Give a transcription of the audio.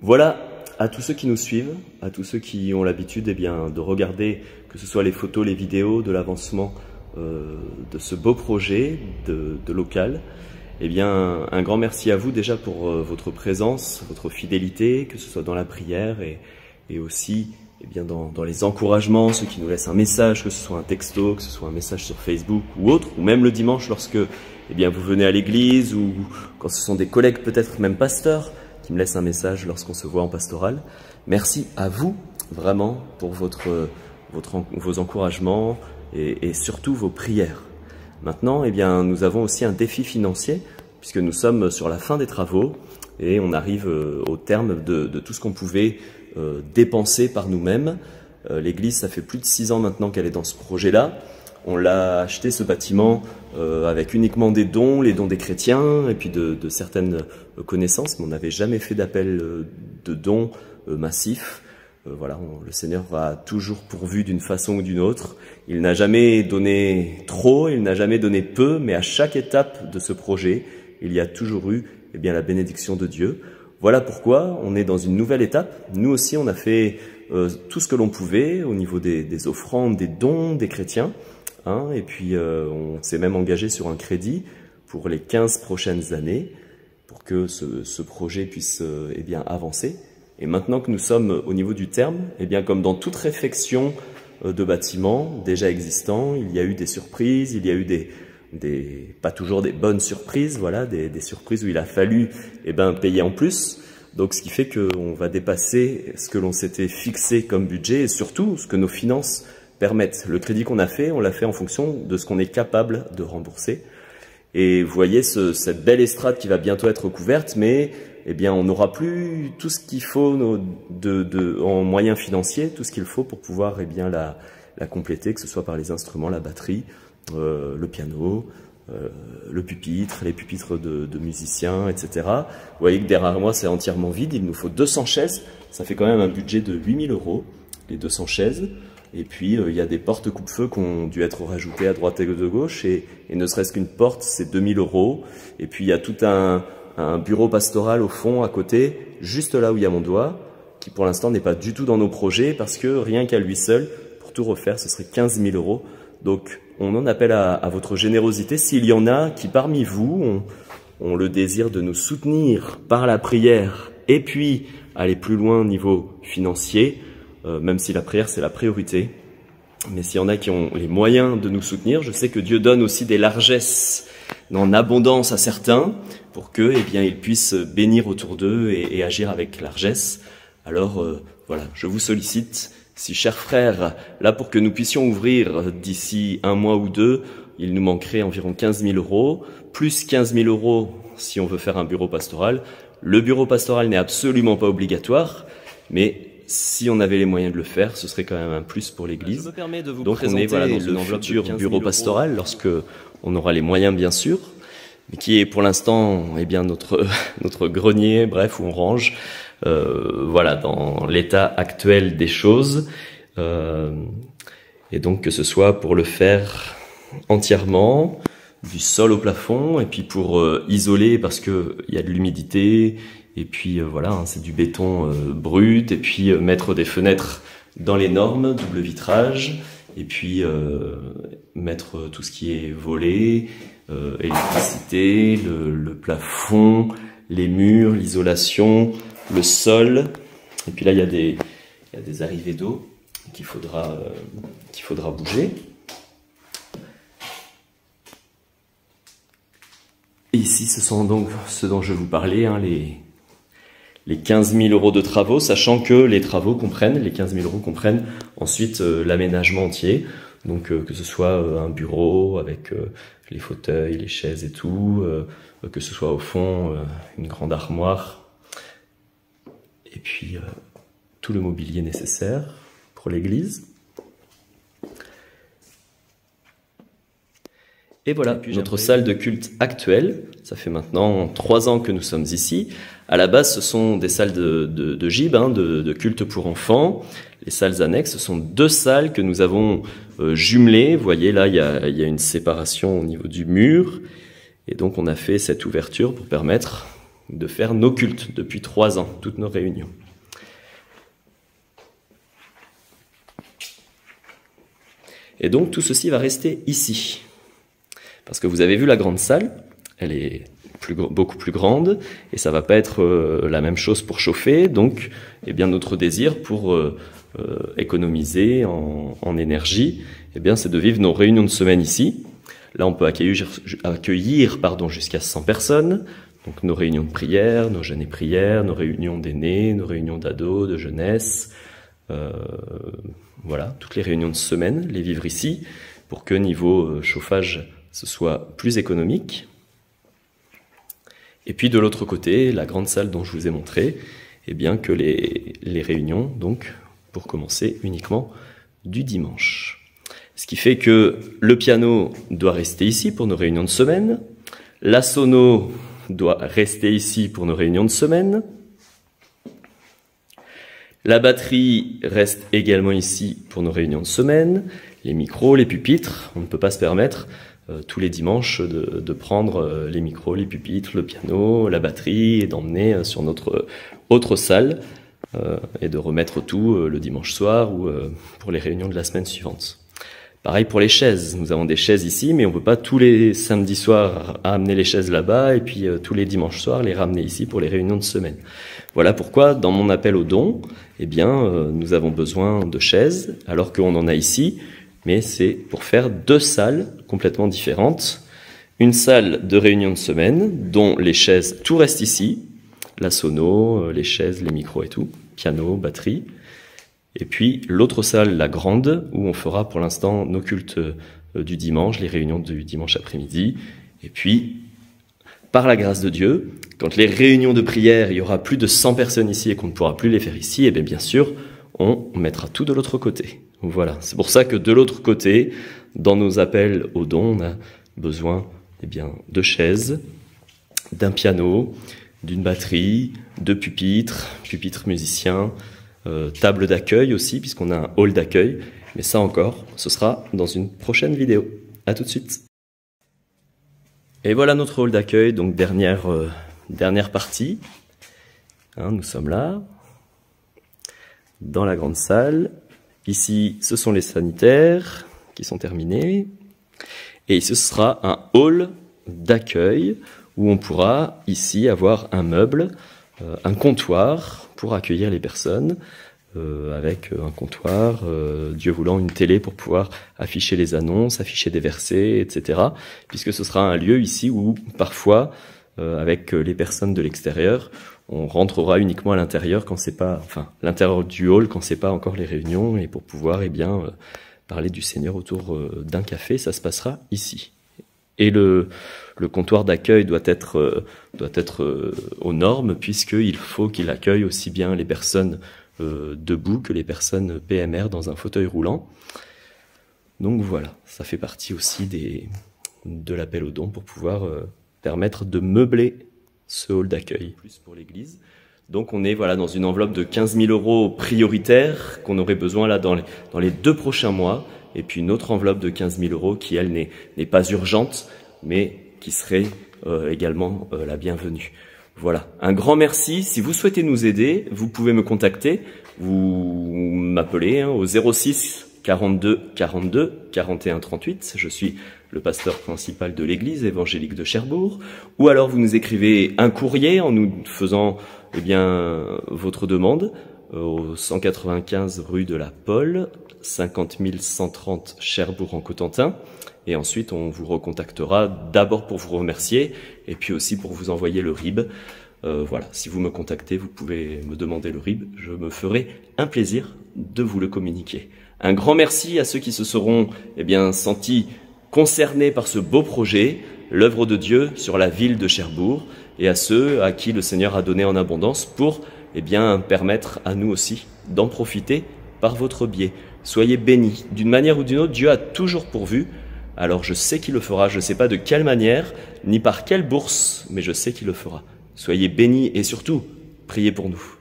Voilà, à tous ceux qui nous suivent, à tous ceux qui ont l'habitude de regarder, que ce soit les photos, les vidéos, de l'avancement de ce beau projet de local, un grand merci à vous déjà pour votre présence, votre fidélité, que ce soit dans la prière et aussi dans les encouragements, ceux qui nous laissent un message, que ce soit un texto, que ce soit un message sur Facebook ou autre, ou même le dimanche lorsque vous venez à l'église, ou quand ce sont des collègues, peut-être même pasteurs, qui me laissent un message lorsqu'on se voit en pastoral. Merci à vous vraiment pour vos encouragements et surtout vos prières. Maintenant, nous avons aussi un défi financier puisque nous sommes sur la fin des travaux et on arrive au terme de tout ce qu'on pouvait dépenser par nous-mêmes. L'église, ça fait plus de 6 ans maintenant qu'elle est dans ce projet-là. On l'a acheté, ce bâtiment, avec uniquement des dons, les dons des chrétiens et puis de certaines connaissances, mais on n'avait jamais fait d'appel de dons massifs. Voilà, le Seigneur a toujours pourvu d'une façon ou d'une autre. Il n'a jamais donné trop, il n'a jamais donné peu, mais à chaque étape de ce projet, il y a toujours eu la bénédiction de Dieu. Voilà pourquoi on est dans une nouvelle étape. Nous aussi, on a fait tout ce que l'on pouvait au niveau des offrandes, des dons des chrétiens. Et puis on s'est même engagé sur un crédit pour les 15 prochaines années pour que ce projet puisse avancer. Et maintenant que nous sommes au niveau du terme, comme dans toute réfection de bâtiments déjà existants, il y a eu des surprises, il y a eu pas toujours des bonnes surprises, voilà, des surprises où il a fallu payer en plus. Donc ce qui fait qu'on va dépasser ce que l'on s'était fixé comme budget et surtout ce que nos finances permettent. Le crédit qu'on a fait, on l'a fait en fonction de ce qu'on est capable de rembourser. Et vous voyez cette belle estrade qui va bientôt être couverte, mais on n'aura plus tout ce qu'il faut en moyens financiers, tout ce qu'il faut pour pouvoir la compléter, que ce soit par les instruments, la batterie, le piano, le pupitre, les pupitres de musiciens, etc. Vous voyez que derrière moi c'est entièrement vide, il nous faut 200 chaises, ça fait quand même un budget de 8 000 €, les 200 chaises. Et puis, il y a des portes coupe-feu qui ont dû être rajoutées à droite et de gauche. Et ne serait-ce qu'une porte, c'est 2 000 €. Et puis, il y a tout un bureau pastoral au fond, à côté, juste là où il y a mon doigt, qui pour l'instant n'est pas du tout dans nos projets, parce que rien qu'à lui seul, pour tout refaire, ce serait 15 000 €. Donc, on en appelle à votre générosité. S'il y en a qui, parmi vous, ont le désir de nous soutenir par la prière, et puis aller plus loin au niveau financier, même si la prière c'est la priorité, mais s'il y en a qui ont les moyens de nous soutenir, je sais que Dieu donne aussi des largesses en abondance à certains pour que ils puissent bénir autour d'eux et agir avec largesse. Alors voilà, je vous sollicite, si chers frères, là pour que nous puissions ouvrir d'ici 1 mois ou 2, il nous manquerait environ 15 000 €, plus 15 000 € si on veut faire un bureau pastoral. Le bureau pastoral n'est absolument pas obligatoire, mais si on avait les moyens de le faire, ce serait quand même un plus pour l'Église. Je me permets de vous Donc on est dans le futur bureau pastoral lorsque on aura les moyens bien sûr, mais qui est pour l'instant notre grenier, bref, où on range, dans l'état actuel des choses. Et donc que ce soit pour le faire entièrement, du sol au plafond, et puis pour isoler parce que il y a de l'humidité. Et puis c'est du béton brut, et puis mettre des fenêtres dans les normes, double vitrage, et puis mettre tout ce qui est volets, électricité, le plafond, les murs, l'isolation, le sol. Et puis là il y a des arrivées d'eau qu'il faudra bouger. Et ici ce sont donc ce dont je vous parlais, les 15 000 € de travaux, sachant que les 15 000 € comprennent ensuite l'aménagement entier. Donc que ce soit un bureau avec les fauteuils, les chaises et tout, que ce soit au fond une grande armoire, et puis tout le mobilier nécessaire pour l'église. Et voilà, notre salle de culte actuelle, ça fait maintenant 3 ans que nous sommes ici. À la base, ce sont des salles de gib, de culte pour enfants. Les salles annexes, ce sont 2 salles que nous avons jumelées. Vous voyez là, il y a une séparation au niveau du mur. Et donc on a fait cette ouverture pour permettre de faire nos cultes depuis 3 ans, toutes nos réunions. Et donc tout ceci va rester ici. Parce que vous avez vu la grande salle, elle est beaucoup plus grande, et ça va pas être la même chose pour chauffer, donc eh bien, notre désir pour économiser en énergie, eh bien, c'est de vivre nos réunions de semaine ici. Là, on peut accueillir jusqu'à 100 personnes, donc nos réunions de prière, nos jeûnes et prières, nos réunions d'aînés, nos réunions d'ados, de jeunesse, voilà, toutes les réunions de semaine, les vivre ici, pour que niveau chauffage, ce soit plus économique. Et puis de l'autre côté, la grande salle dont je vous ai montré, eh bien que les réunions, donc, pour commencer uniquement du dimanche. Ce qui fait que le piano doit rester ici pour nos réunions de semaine, la sono doit rester ici pour nos réunions de semaine, la batterie reste également ici pour nos réunions de semaine, les micros, les pupitres, on ne peut pas se permettre tous les dimanches de prendre les micros, les pupitres, le piano, la batterie et d'emmener sur notre autre salle et de remettre tout le dimanche soir ou pour les réunions de la semaine suivante. Pareil pour les chaises, nous avons des chaises ici, mais on ne peut pas tous les samedis soirs amener les chaises là-bas et puis tous les dimanches soirs les ramener ici pour les réunions de semaine. Voilà pourquoi dans mon appel aux dons, eh bien, nous avons besoin de chaises alors qu'on en a ici, mais c'est pour faire 2 salles complètement différentes. Une salle de réunion de semaine dont les chaises, tout reste ici, la sono, les chaises, les micros et tout, piano, batterie. Et puis l'autre salle, la grande, où on fera pour l'instant nos cultes du dimanche, les réunions du dimanche après-midi. Et puis, par la grâce de Dieu, quand les réunions de prière, il y aura plus de 100 personnes ici et qu'on ne pourra plus les faire ici, et bien sûr, on mettra tout de l'autre côté. Voilà, c'est pour ça que de l'autre côté, dans nos appels aux dons, on a besoin de chaises, d'un piano, d'une batterie, de pupitres musiciens, table d'accueil aussi, puisqu'on a un hall d'accueil. Mais ça encore, ce sera dans une prochaine vidéo. À tout de suite. Et voilà notre hall d'accueil, donc dernière partie. Nous sommes là, dans la grande salle. Ici, ce sont les sanitaires qui sont terminés. Et ce sera un hall d'accueil où on pourra ici avoir un meuble, un comptoir pour accueillir les personnes, avec un comptoir, Dieu voulant une télé pour pouvoir afficher les annonces, afficher des versets, etc. Puisque ce sera un lieu ici où parfois, avec les personnes de l'extérieur, on rentrera uniquement à l'intérieur quand c'est pas, l'intérieur du hall quand c'est pas encore les réunions, et pour pouvoir parler du Seigneur autour d'un café, ça se passera ici. Et le comptoir d'accueil doit être aux normes, puisqu'il faut qu'il accueille aussi bien les personnes debout que les personnes PMR dans un fauteuil roulant. Donc voilà, ça fait partie aussi de l'appel aux dons pour pouvoir permettre de meubler ce hall d'accueil. Plus pour l'église. Donc on est dans une enveloppe de 15 000 € prioritaire qu'on aurait besoin là dans les 2 prochains mois. Et puis une autre enveloppe de 15 000 € qui, elle, n'est pas urgente, mais qui serait également la bienvenue. Voilà, un grand merci. Si vous souhaitez nous aider, vous pouvez me contacter. Vous m'appelez au 06 42 42 41 38. Je suis le pasteur principal de l'église évangélique de Cherbourg. Ou alors vous nous écrivez un courrier en nous faisant votre demande au 195 rue de la Pole, 50 130 Cherbourg en Cotentin. Et ensuite, on vous recontactera d'abord pour vous remercier et puis aussi pour vous envoyer le RIB. Voilà, si vous me contactez, vous pouvez me demander le RIB. Je me ferai un plaisir de vous le communiquer. Un grand merci à ceux qui se seront sentis concernés par ce beau projet, l'œuvre de Dieu sur la ville de Cherbourg, et à ceux à qui le Seigneur a donné en abondance pour permettre à nous aussi d'en profiter par votre biais. Soyez bénis. D'une manière ou d'une autre, Dieu a toujours pourvu. Alors je sais qu'il le fera, je ne sais pas de quelle manière, ni par quelle bourse, mais je sais qu'il le fera. Soyez bénis et surtout, priez pour nous.